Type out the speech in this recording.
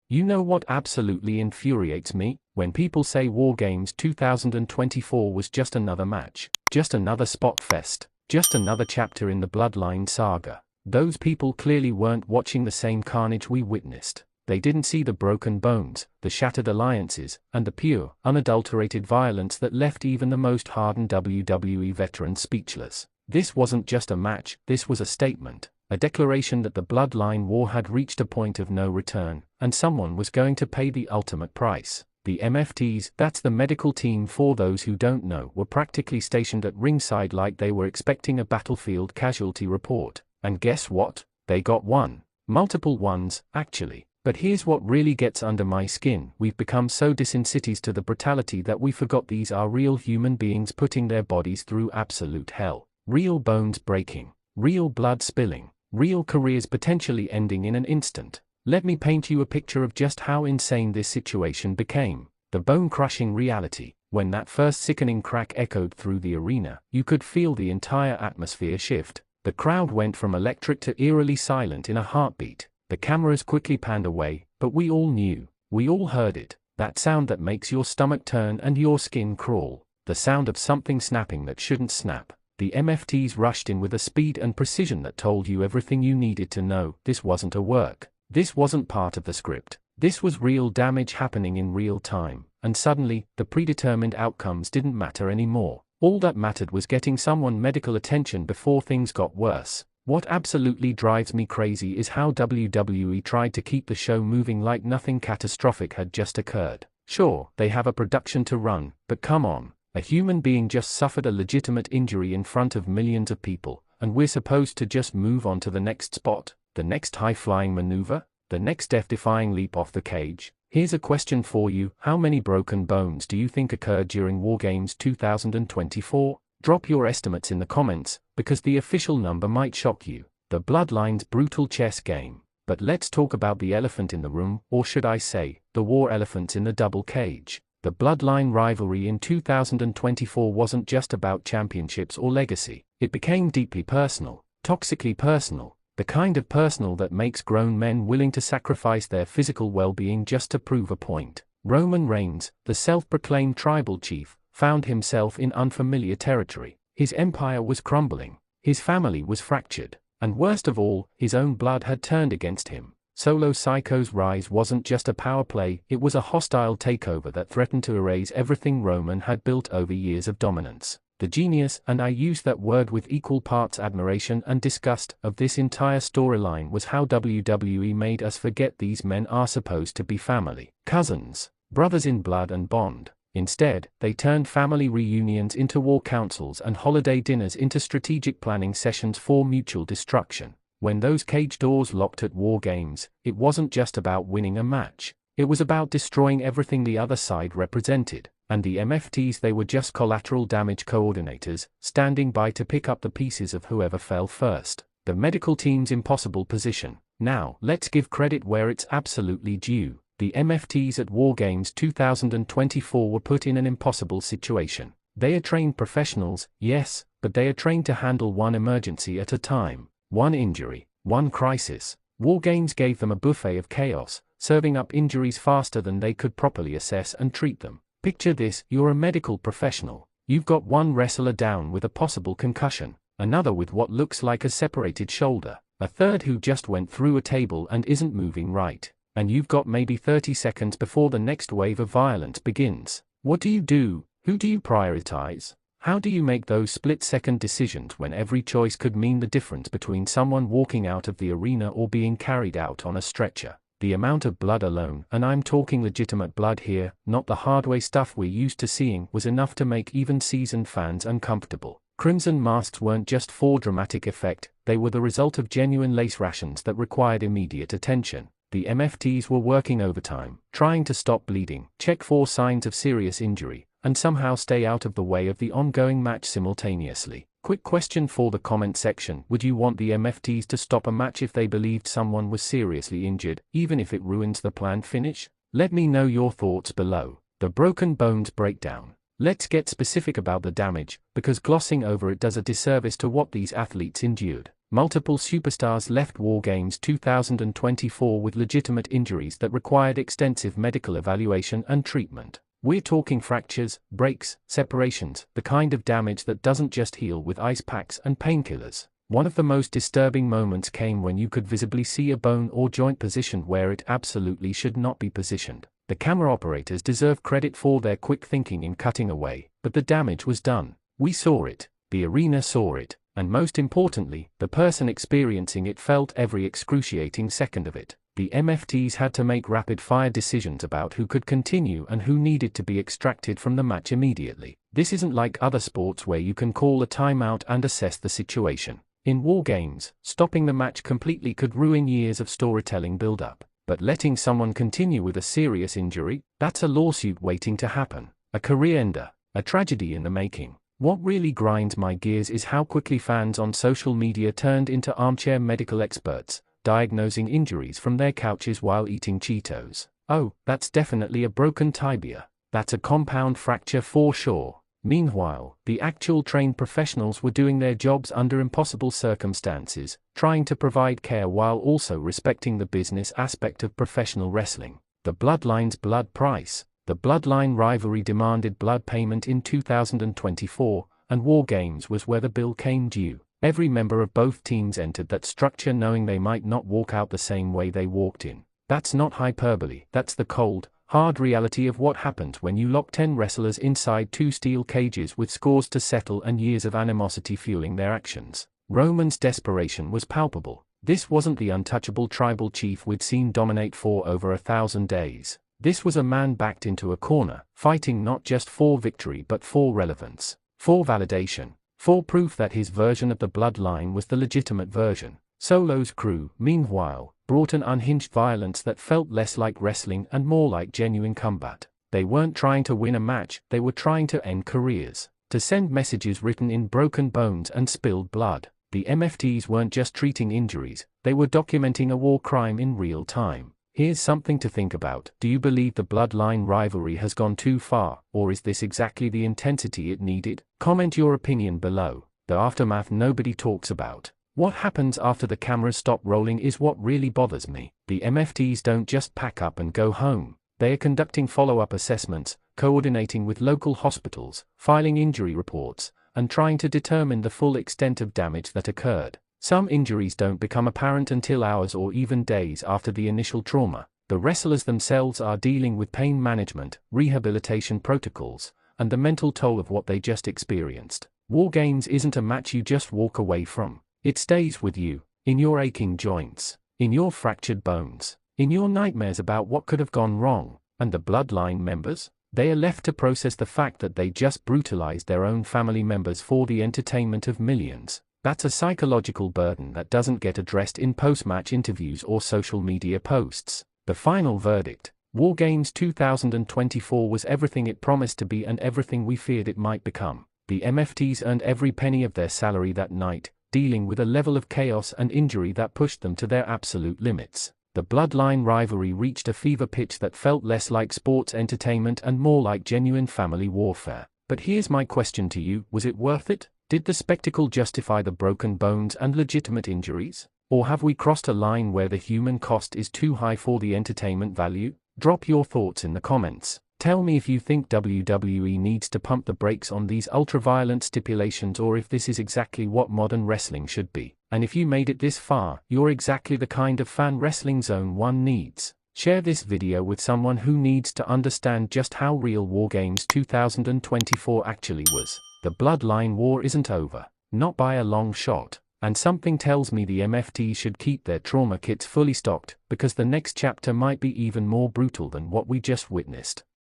You know what absolutely infuriates me? When people say WarGames 2024 was just another match, just another spot fest, just another chapter in the Bloodline saga. Those people clearly weren't watching the same carnage we witnessed. They didn't see the broken bones, the shattered alliances, and the pure, unadulterated violence that left even the most hardened WWE veterans speechless. This wasn't just a match, this was a statement. A declaration that the Bloodline War had reached a point of no return, and someone was going to pay the ultimate price. The MFTs, that's the medical team for those who don't know, were practically stationed at ringside like they were expecting a battlefield casualty report. And guess what? They got one. Multiple ones, actually. But here's what really gets under my skin. We've become so desensitized to the brutality that we forgot these are real human beings putting their bodies through absolute hell. Real bones breaking. Real blood spilling. Real careers potentially ending in an instant. Let me paint you a picture of just how insane this situation became. The bone-crushing reality. When that first sickening crack echoed through the arena, you could feel the entire atmosphere shift. The crowd went from electric to eerily silent in a heartbeat. The cameras quickly panned away, but we all knew. We all heard it. That sound that makes your stomach turn and your skin crawl. The sound of something snapping that shouldn't snap. The MFTs rushed in with a speed and precision that told you everything you needed to know. This wasn't a work. This wasn't part of the script. This was real damage happening in real time. And suddenly, the predetermined outcomes didn't matter anymore. All that mattered was getting someone medical attention before things got worse. What absolutely drives me crazy is how WWE tried to keep the show moving like nothing catastrophic had just occurred. Sure, they have a production to run, but come on. A human being just suffered a legitimate injury in front of millions of people, and we're supposed to just move on to the next spot, the next high-flying maneuver, the next death-defying leap off the cage. Here's a question for you. How many broken bones do you think occurred during WarGames 2024? Drop your estimates in the comments, because the official number might shock you. The Bloodline's brutal chess game. But let's talk about the elephant in the room, or should I say, the war elephants in the double cage. The Bloodline rivalry in 2024 wasn't just about championships or legacy. It became deeply personal, toxically personal, the kind of personal that makes grown men willing to sacrifice their physical well-being just to prove a point. Roman Reigns, the self-proclaimed tribal chief, found himself in unfamiliar territory. His empire was crumbling, his family was fractured, and worst of all, his own blood had turned against him. Solo Sikoa's rise wasn't just a power play, it was a hostile takeover that threatened to erase everything Roman had built over years of dominance. The genius, and I use that word with equal parts admiration and disgust, of this entire storyline was how WWE made us forget these men are supposed to be family, cousins, brothers in blood and bond. Instead, they turned family reunions into war councils and holiday dinners into strategic planning sessions for mutual destruction. When those cage doors locked at WarGames, it wasn't just about winning a match. It was about destroying everything the other side represented. And the MFTs, they were just collateral damage coordinators, standing by to pick up the pieces of whoever fell first. The medical team's impossible position. Now, let's give credit where it's absolutely due. The MFTs at WarGames 2024 were put in an impossible situation. They are trained professionals, yes, but they are trained to handle one emergency at a time. One injury, one crisis. WarGames gave them a buffet of chaos, serving up injuries faster than they could properly assess and treat them. Picture this, you're a medical professional. You've got one wrestler down with a possible concussion, another with what looks like a separated shoulder, a third who just went through a table and isn't moving right, and you've got maybe 30 seconds before the next wave of violence begins. What do you do? Who do you prioritize? How do you make those split-second decisions when every choice could mean the difference between someone walking out of the arena or being carried out on a stretcher? The amount of blood alone, and I'm talking legitimate blood here, not the hardware stuff we're used to seeing, was enough to make even seasoned fans uncomfortable. Crimson masks weren't just for dramatic effect, they were the result of genuine lace rations that required immediate attention. The MFTs were working overtime, trying to stop bleeding, check for signs of serious injury, and somehow stay out of the way of the ongoing match simultaneously. Quick question for the comment section. Would you want the MFTs to stop a match if they believed someone was seriously injured, even if it ruins the planned finish? Let me know your thoughts below. The broken bones breakdown. Let's get specific about the damage, because glossing over it does a disservice to what these athletes endured. Multiple superstars left WarGames 2024 with legitimate injuries that required extensive medical evaluation and treatment. We're talking fractures, breaks, separations, the kind of damage that doesn't just heal with ice packs and painkillers. One of the most disturbing moments came when you could visibly see a bone or joint positioned where it absolutely should not be positioned. The camera operators deserve credit for their quick thinking in cutting away, but the damage was done. We saw it, the arena saw it, and most importantly, the person experiencing it felt every excruciating second of it. The MFTs had to make rapid-fire decisions about who could continue and who needed to be extracted from the match immediately. This isn't like other sports where you can call a timeout and assess the situation. In WarGames, stopping the match completely could ruin years of storytelling build-up. But letting someone continue with a serious injury, that's a lawsuit waiting to happen. A career ender, a tragedy in the making. What really grinds my gears is how quickly fans on social media turned into armchair medical experts, diagnosing injuries from their couches while eating Cheetos. Oh, that's definitely a broken tibia. That's a compound fracture for sure. Meanwhile, the actual trained professionals were doing their jobs under impossible circumstances, trying to provide care while also respecting the business aspect of professional wrestling. The Bloodline's blood price. The Bloodline rivalry demanded blood payment in 2024, and WarGames was where the bill came due. Every member of both teams entered that structure knowing they might not walk out the same way they walked in. That's not hyperbole, that's the cold, hard reality of what happens when you lock 10 wrestlers inside 2 steel cages with scores to settle and years of animosity fueling their actions. Roman's desperation was palpable. This wasn't the untouchable tribal chief we'd seen dominate for over 1,000 days. This was a man backed into a corner, fighting not just for victory but for relevance, for validation, for proof that his version of the Bloodline was the legitimate version. Solo's crew, meanwhile, brought an unhinged violence that felt less like wrestling and more like genuine combat. They weren't trying to win a match, they were trying to end careers, to send messages written in broken bones and spilled blood. The MFTs weren't just treating injuries, they were documenting a war crime in real time. Here's something to think about. Do you believe the Bloodline rivalry has gone too far, or is this exactly the intensity it needed? Comment your opinion below. The aftermath nobody talks about. What happens after the cameras stop rolling is what really bothers me. The MFTs don't just pack up and go home. They are conducting follow-up assessments, coordinating with local hospitals, filing injury reports, and trying to determine the full extent of damage that occurred. Some injuries don't become apparent until hours or even days after the initial trauma. The wrestlers themselves are dealing with pain management, rehabilitation protocols, and the mental toll of what they just experienced. WarGames isn't a match you just walk away from. It stays with you, in your aching joints, in your fractured bones, in your nightmares about what could have gone wrong. And the Bloodline members? They are left to process the fact that they just brutalized their own family members for the entertainment of millions. That's a psychological burden that doesn't get addressed in post-match interviews or social media posts. The final verdict: WarGames 2024 was everything it promised to be and everything we feared it might become. The MFTs earned every penny of their salary that night, dealing with a level of chaos and injury that pushed them to their absolute limits. The Bloodline rivalry reached a fever pitch that felt less like sports entertainment and more like genuine family warfare. But here's my question to you: was it worth it? Did the spectacle justify the broken bones and legitimate injuries? Or have we crossed a line where the human cost is too high for the entertainment value? Drop your thoughts in the comments. Tell me if you think WWE needs to pump the brakes on these ultra-violent stipulations or if this is exactly what modern wrestling should be. And if you made it this far, you're exactly the kind of fan Wrestling Zone 1 needs. Share this video with someone who needs to understand just how real WarGames 2024 actually was. The Bloodline war isn't over, not by a long shot, and something tells me the MFT should keep their trauma kits fully stocked, because the next chapter might be even more brutal than what we just witnessed.